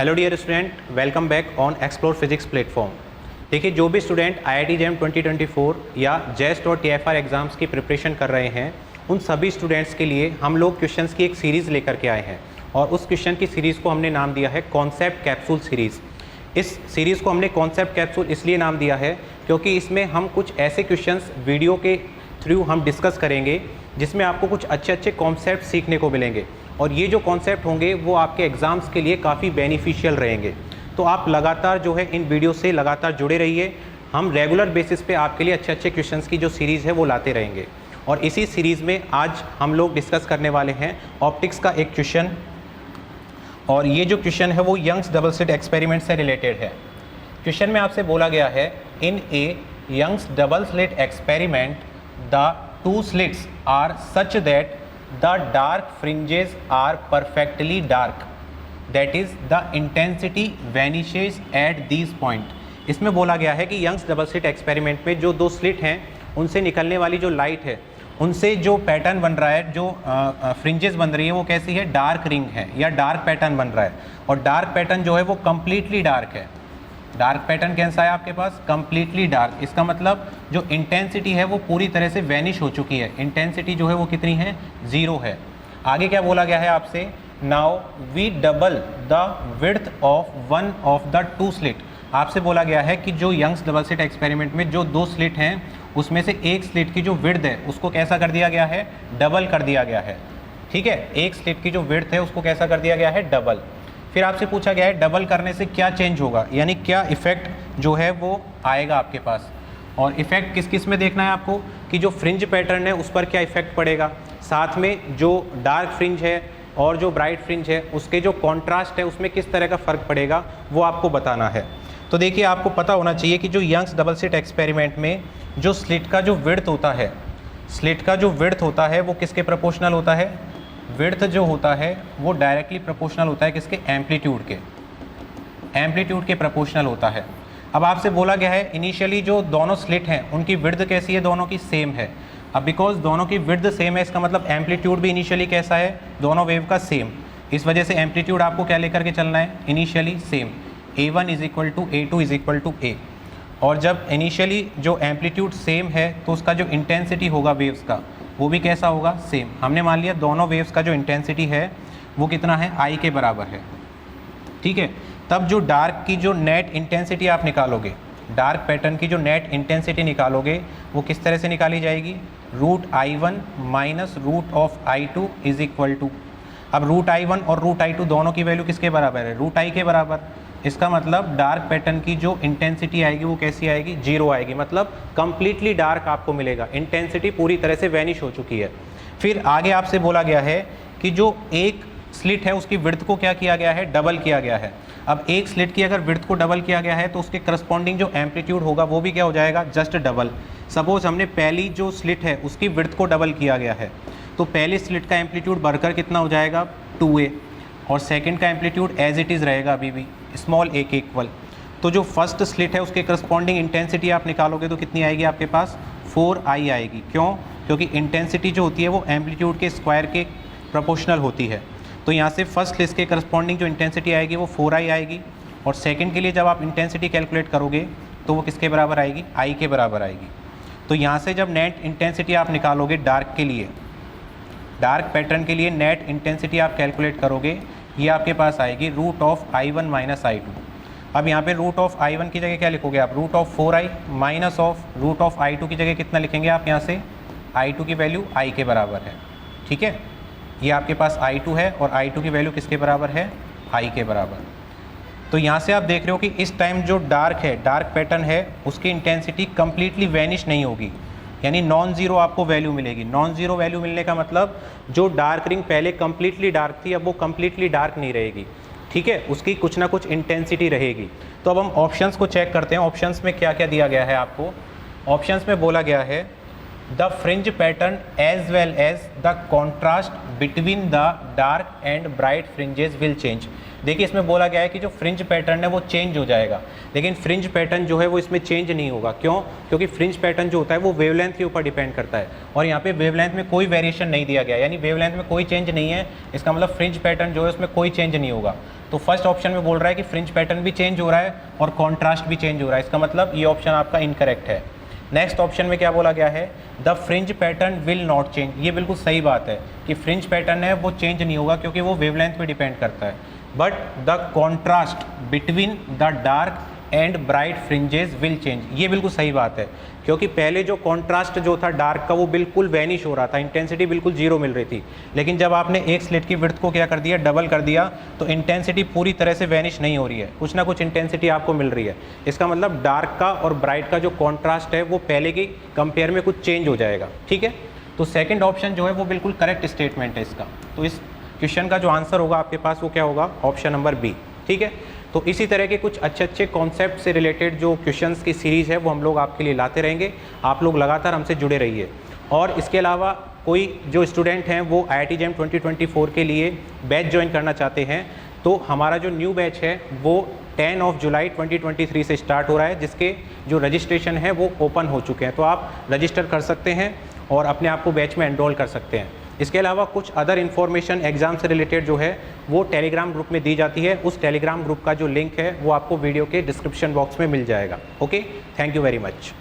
Hello dear student, welcome back on explore physics platform. देखिए, जो भी स्टूडेंट IIT JEM 2024 या जेस्ट और TFR एग्ज़ाम्स की प्रिपरेशन कर रहे हैं, उन सभी स्टूडेंट्स के लिए हम लोग क्वेश्चंस की एक सीरीज़ लेकर के आए हैं और उस क्वेश्चन की सीरीज़ को हमने नाम दिया है कॉन्सेप्ट कैप्सूल सीरीज़। इस सीरीज़ को हमने कॉन्सेप्ट कैप्सूल इसलिए नाम दिया है क्योंकि इसमें हम कुछ ऐसे क्वेश्चंस वीडियो के थ्रू हम डिस्कस करेंगे जिसमें आपको कुछ अच्छे अच्छे कॉन्सेप्ट सीखने को मिलेंगे और ये जो कॉन्सेप्ट होंगे वो आपके एग्ज़ाम्स के लिए काफ़ी बेनिफिशियल रहेंगे। तो आप लगातार जो है इन वीडियो से लगातार जुड़े रहिए। हम रेगुलर बेसिस पे आपके लिए अच्छे अच्छे क्वेश्चंस की जो सीरीज़ है वो लाते रहेंगे और इसी सीरीज़ में आज हम लोग डिस्कस करने वाले हैं ऑप्टिक्स का एक क्वेश्चन। और ये जो क्वेश्चन है वो यंग्स डबल स्लिट एक्सपेरिमेंट से रिलेटेड है। क्वेश्चन में आपसे बोला गया है, in a Young's double slit experiment the two slits are such that the dark fringes are perfectly dark, that is the intensity vanishes at these point। इसमें बोला गया है कि यंग्स डबल स्लिट एक्सपेरिमेंट में जो दो स्लिट हैं उनसे निकलने वाली जो लाइट है उनसे जो पैटर्न बन रहा है, जो फ्रिंजेस बन रही है वो कैसी है, डार्क रिंग है या डार्क पैटर्न बन रहा है। और डार्क पैटर्न जो है वो कम्प्लीटली डार्क है। डार्क पैटर्न कैसा है आपके पास, कम्प्लीटली डार्क। इसका मतलब जो इंटेंसिटी है वो पूरी तरह से वैनिश हो चुकी है। इंटेंसिटी जो है वो कितनी है, 0 है। आगे क्या बोला गया है आपसे, now we double the width of one of the two slit. आपसे बोला गया है कि जो यंग्स डबल स्लिट एक्सपेरिमेंट में जो दो स्लिट हैं उसमें से एक स्लिट की जो विड्थ है उसको कैसा कर दिया गया है, डबल कर दिया गया है। ठीक है, एक स्लिट की जो विड्थ है उसको कैसा कर दिया गया है, डबल। फिर आपसे पूछा गया है डबल करने से क्या चेंज होगा, यानी क्या इफेक्ट जो है वो आएगा आपके पास। और इफेक्ट किस किस में देखना है आपको कि जो फ्रिंज पैटर्न है उस पर क्या इफेक्ट पड़ेगा, साथ में जो डार्क फ्रिंज है और जो ब्राइट फ्रिंज है उसके जो कॉन्ट्रास्ट है उसमें किस तरह का फ़र्क पड़ेगा वो आपको बताना है। तो देखिए, आपको पता होना चाहिए कि जो यंग्स डबल स्लिट एक्सपेरिमेंट में जो स्लिट का जो विड्थ होता है, स्लिट का जो विड्थ होता है वो किसके प्रोपोर्शनल होता है, विड्थ जो होता है वो डायरेक्टली प्रोपोर्शनल होता है किसके, एम्पलीट्यूड के, एम्पलीट्यूड के प्रोपोर्शनल होता है। अब आपसे बोला गया है इनिशियली जो दोनों स्लिट हैं उनकी विड्थ कैसी है, दोनों की सेम है। अब बिकॉज दोनों की विड्थ सेम है इसका मतलब एम्पलीट्यूड भी इनिशियली कैसा है, दोनों वेव का सेम। इस वजह से एम्पलीट्यूड आपको क्या लेकर के चलना है, initially same. A1 is equal to A2 is equal to A। और जब इनिशियली जो एम्पलीट्यूड सेम है तो उसका जो इंटेंसिटी होगा वेव्स का वो भी कैसा होगा, सेम। हमने मान लिया दोनों वेव्स का जो इंटेंसिटी है वो कितना है, I के बराबर है। ठीक है, तब जो डार्क की जो नेट इंटेंसिटी आप निकालोगे, डार्क पैटर्न की जो नेट इंटेंसिटी निकालोगे वो किस तरह से निकाली जाएगी, √I1 minus √I2 is equal to. अब √I1 और √I2 दोनों की वैल्यू किसके बराबर है, √I के बराबर। इसका मतलब डार्क पैटर्न की जो इंटेंसिटी आएगी वो कैसी आएगी, 0 आएगी। मतलब कंप्लीटली डार्क आपको मिलेगा, इंटेंसिटी पूरी तरह से वैनिश हो चुकी है। फिर आगे आपसे बोला गया है कि जो एक स्लिट है उसकी विड्थ को क्या किया गया है, डबल किया गया है। अब एक स्लिट की अगर विड्थ को डबल किया गया है तो उसके करस्पॉन्डिंग जो एम्पलीट्यूड होगा वो भी क्या हो जाएगा, जस्ट डबल। सपोज हमने पहली जो स्लिट है उसकी विड्थ को डबल किया गया है तो पहली स्लिट का एम्पलीट्यूड बढ़कर कितना हो जाएगा, 2A, और सेकेंड का एम्पलीट्यूड एज इट इज़ रहेगा अभी भी, स्मॉल a के इक्वल। तो जो फर्स्ट स्लिट है उसके करस्पॉन्डिंग इंटेंसिटी आप निकालोगे तो कितनी आएगी आपके पास, 4I आएगी। क्यों, क्योंकि इंटेंसिटी जो होती है वो एम्पलीट्यूड के स्क्वायर के प्रोपोर्शनल होती है। तो यहाँ से फर्स्ट स्लिट के करस्पॉन्डिंग जो इंटेंसिटी आएगी वो 4I आएगी और सेकंड के लिए जब आप इंटेंसिटी कैलकुलेट करोगे तो वो किसके बराबर आएगी, I के बराबर आएगी। तो यहाँ से जब नेट इंटेंसिटी आप निकालोगे डार्क के लिए, डार्क पैटर्न के लिए नेट इंटेंसिटी आप कैलकुलेट करोगे, ये आपके पास आएगी √I1 माइनस I2। अब यहाँ पे √I1 की जगह क्या लिखोगे आप, √4I माइनस √I2 की जगह कितना लिखेंगे आप, यहाँ से I2 की वैल्यू I के बराबर है। ठीक है, ये आपके पास I2 है और I2 की वैल्यू किसके बराबर है, I के बराबर। तो यहाँ से आप देख रहे हो कि इस टाइम जो डार्क है, डार्क पैटर्न है, उसकी इंटेंसिटी कम्प्लीटली वैनिश नहीं होगी, यानी नॉन ज़ीरो आपको वैल्यू मिलेगी। नॉन ज़ीरो वैल्यू मिलने का मतलब जो डार्क रिंग पहले कम्प्लीटली डार्क थी अब वो कम्प्लीटली डार्क नहीं रहेगी। ठीक है, उसकी कुछ ना कुछ इंटेंसिटी रहेगी। तो अब हम ऑप्शंस को चेक करते हैं, ऑप्शंस में क्या क्या दिया गया है आपको। ऑप्शंस में बोला गया है the fringe pattern as well as the contrast between the dark and bright fringes will change. देखिए, इसमें बोला गया है कि जो फ्रिंज पैटर्न है वो चेंज हो जाएगा, लेकिन फ्रिंज पैटर्न जो है वो इसमें चेंज नहीं होगा। क्यों, क्योंकि फ्रिंज पैटर्न जो होता है वो वेवलेंथ के ऊपर डिपेंड करता है और यहाँ पे वेवलेंथ में कोई वेरिएशन नहीं दिया गया, यानी वेवलेंथ में कोई चेंज नहीं है। इसका मतलब फ्रिंज पैटर्न जो है उसमें कोई चेंज नहीं होगा। तो फर्स्ट ऑप्शन में बोल रहा है कि फ्रिंज पैटर्न भी चेंज हो रहा है और कॉन्ट्रास्ट भी चेंज हो रहा है, इसका मतलब ये ऑप्शन आपका इनकरेक्ट है। नेक्स्ट ऑप्शन में क्या बोला गया है, the fringe pattern will not change, ये बिल्कुल सही बात है कि फ्रिंज पैटर्न है वो चेंज नहीं होगा क्योंकि वो वेवलेंथ पे डिपेंड करता है। But the contrast between the dark and bright fringes will change, ये बिल्कुल सही बात है क्योंकि पहले जो कॉन्ट्रास्ट जो था डार्क का वो बिल्कुल वैनिश हो रहा था, इंटेंसिटी बिल्कुल जीरो मिल रही थी, लेकिन जब आपने एक स्लिट की विड्थ को क्या कर दिया, डबल कर दिया, तो इंटेंसिटी पूरी तरह से वैनिश नहीं हो रही है, कुछ ना कुछ इंटेंसिटी आपको मिल रही है। इसका मतलब डार्क का और ब्राइट का जो कॉन्ट्रास्ट है वो पहले की कंपेयर में कुछ चेंज हो जाएगा, ठीक है। तो सेकेंड ऑप्शन जो है वो बिल्कुल करेक्ट स्टेटमेंट है इसका। तो इस क्वेश्चन का जो आंसर होगा आपके पास वो क्या होगा, ऑप्शन नंबर बी, ठीक है। तो इसी तरह के कुछ अच्छे अच्छे कॉन्सेप्ट से रिलेटेड जो क्वेश्चंस की सीरीज़ है वो हम लोग आपके लिए लाते रहेंगे, आप लोग लगातार हमसे जुड़े रहिए। और इसके अलावा कोई जो स्टूडेंट हैं वो IIT JAM 2024 के लिए बैच ज्वाइन करना चाहते हैं तो हमारा जो न्यू बैच है वो 10 जुलाई 2023 से स्टार्ट हो रहा है, जिसके जो रजिस्ट्रेशन है वो ओपन हो चुके हैं, तो आप रजिस्टर कर सकते हैं और अपने आप को बैच में एनरोल कर सकते हैं। इसके अलावा कुछ अदर इन्फॉर्मेशन एग्ज़ाम से रिलेटेड जो है वो टेलीग्राम ग्रुप में दी जाती है, उस टेलीग्राम ग्रुप का जो लिंक है वो आपको वीडियो के डिस्क्रिप्शन बॉक्स में मिल जाएगा। Okay, thank you very much.